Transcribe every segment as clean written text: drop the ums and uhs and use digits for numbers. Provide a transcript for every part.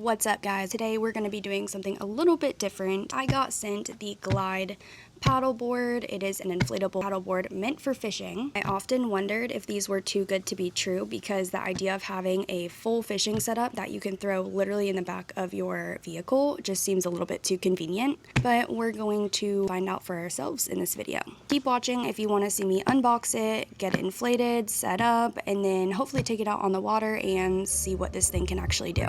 What's up, guys? Today we're going to be doing something a little bit different. I got sent the Glide paddleboard. It is an inflatable paddleboard meant for fishing. I often wondered if these were too good to be true because the idea of having a full fishing setup that you can throw literally in the back of your vehicle just seems a little bit too convenient, but we're going to find out for ourselves in this video. Keep watching if you want to see me unbox it, get it inflated, set up, and then hopefully take it out on the water and see what this thing can actually do.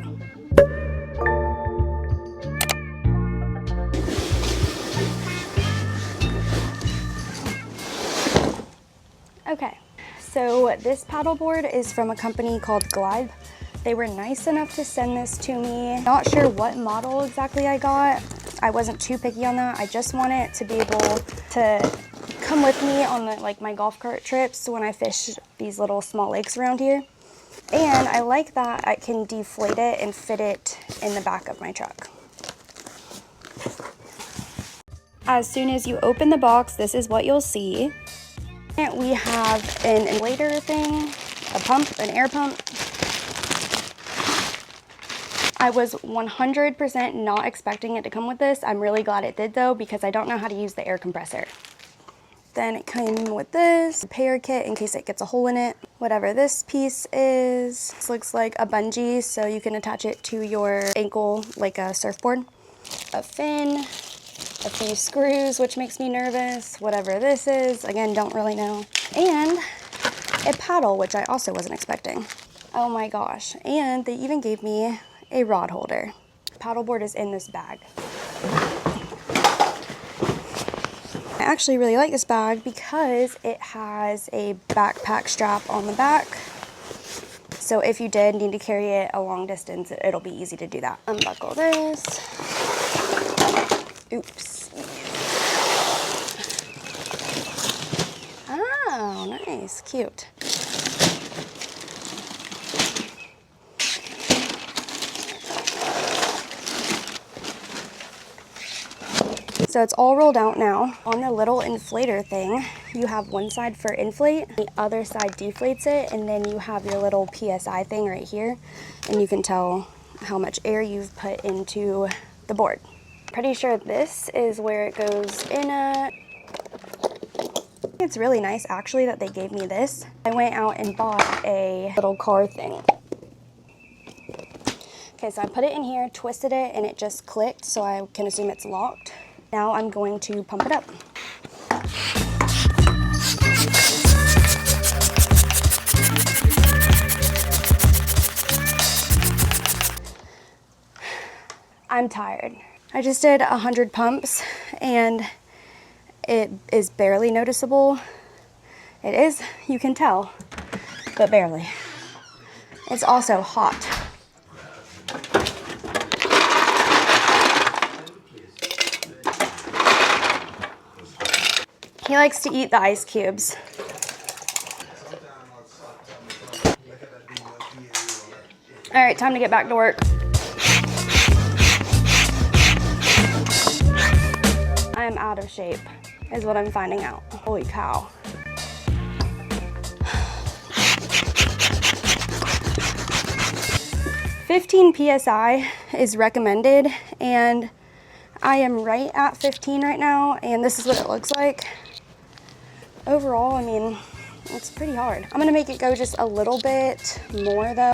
Okay, so this paddleboard is from a company called Glide. They were nice enough to send this to me. Not sure what model exactly I got. I wasn't too picky on that. I just want it to be able to come with me on my golf cart trips when I fish these little small lakes around here. And I like that I can deflate it and fit it in the back of my truck. As soon as you open the box, this is what you'll see. We have an inflator thing, a pump, an air pump. I was 100% not expecting it to come with this. I'm really glad it did though, because I don't know how to use the air compressor. Then it came with this repair kit in case it gets a hole in it. Whatever this piece is, this looks like a bungee, so you can attach it to your ankle like a surfboard. A fin. A few screws, which makes me nervous. Whatever this is, again, don't really know. And a paddle, which I also wasn't expecting. Oh my gosh. And they even gave me a rod holder. Paddleboard is in this bag. I actually really like this bag because it has a backpack strap on the back. So if you did need to carry it a long distance, it'll be easy to do that. Unbuckle this. Oops. Oh, nice, cute. So it's all rolled out now. On the little inflator thing, you have one side for inflate, the other side deflates it, and then you have your little PSI thing right here, and you can tell how much air you've put into the board. Pretty sure this is where it goes in at. It's really nice actually that they gave me this. I went out and bought a little car thing. Okay, so I put it in here, twisted it, and it just clicked, so I can assume it's locked. Now I'm going to pump it up. I'm tired. I just did 100 pumps and it is barely noticeable. It is, you can tell, but barely. It's also hot. He likes to eat the ice cubes. All right, time to get back to work. I am out of shape, is what I'm finding out. Holy cow. $15 PSI is recommended, and I am right at 15 right now, and this is what it looks like. Overall, I mean, it's pretty hard. I'm gonna make it go just a little bit more though.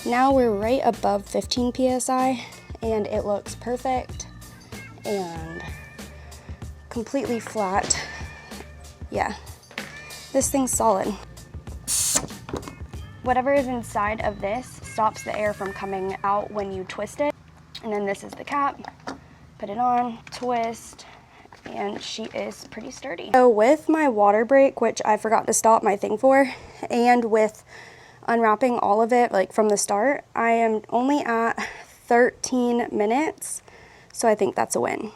Now we're right above 15 PSI, and it looks perfect and completely flat. Yeah, this thing's solid. Whatever is inside of this stops the air from coming out when you twist it. And then this is the cap. Put it on, twist, and she is pretty sturdy. So with my water break, which I forgot to stop my thing for, and with unwrapping all of it like from the start, I am only at 13 minutes. So I think that's a win.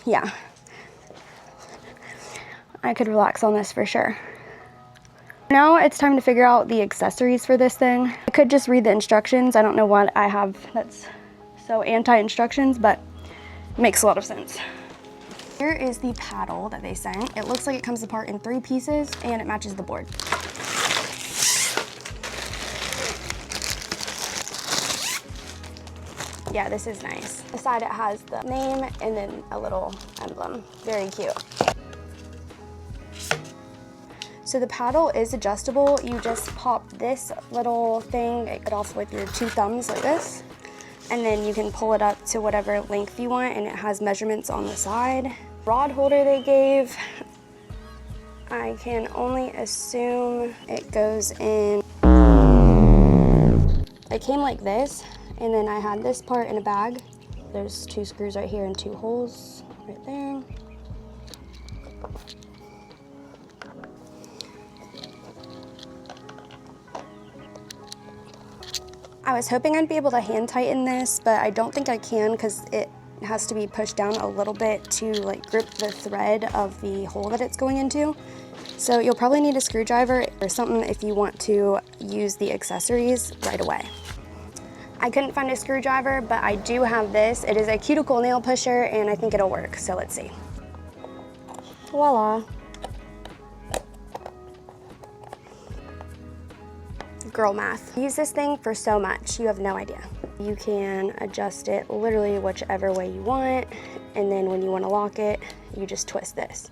Yeah. I could relax on this for sure. Now it's time to figure out the accessories for this thing. I could just read the instructions. I don't know what I have that's so anti-instructions, but it makes a lot of sense. Here is the paddle that they sent. It looks like it comes apart in 3 pieces and it matches the board. Yeah, this is nice. The side it has the name and then a little emblem. Very cute. So the paddle is adjustable. You just pop this little thing it off with your 2 thumbs like this, and then you can pull it up to whatever length you want, and it has measurements on the side. Rod holder they gave, I can only assume it goes in. It came like this, and then I had this part in a bag. There's 2 screws right here and 2 holes right there. I was hoping I'd be able to hand tighten this, but I don't think I can because it has to be pushed down a little bit to like grip the thread of the hole that it's going into. So you'll probably need a screwdriver or something if you want to use the accessories right away. I couldn't find a screwdriver, but I do have this. It is a cuticle nail pusher and I think it'll work, so let's see. Voila. Girl math. Use this thing for so much, you have no idea. You can adjust it literally whichever way you want, and then when you want to lock it, you just twist this.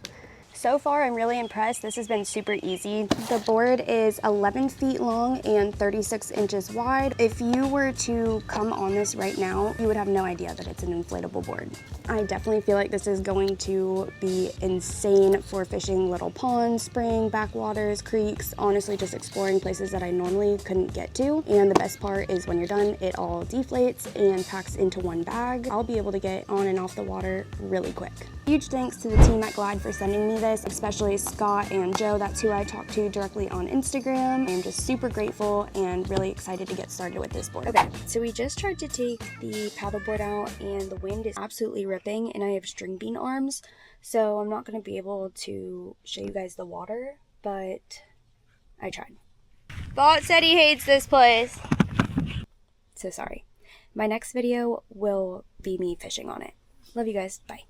So far, I'm really impressed. This has been super easy. The board is 11 feet long and 36 inches wide. If you were to come on this right now, you would have no idea that it's an inflatable board. I definitely feel like this is going to be insane for fishing little ponds, spring, backwaters, creeks, honestly just exploring places that I normally couldn't get to. And the best part is when you're done, it all deflates and packs into one bag. I'll be able to get on and off the water really quick. Huge thanks to the team at Glide for sending me this, especially Scott and Joe. That's who I talked to directly on Instagram. I'm just super grateful and really excited to get started with this board. Okay, so we just tried to take the paddleboard out and the wind is absolutely ripping and I have string bean arms, so I'm not going to be able to show you guys the water, but I tried. Bot said he hates this place. So sorry. My next video will be me fishing on it. Love you guys. Bye.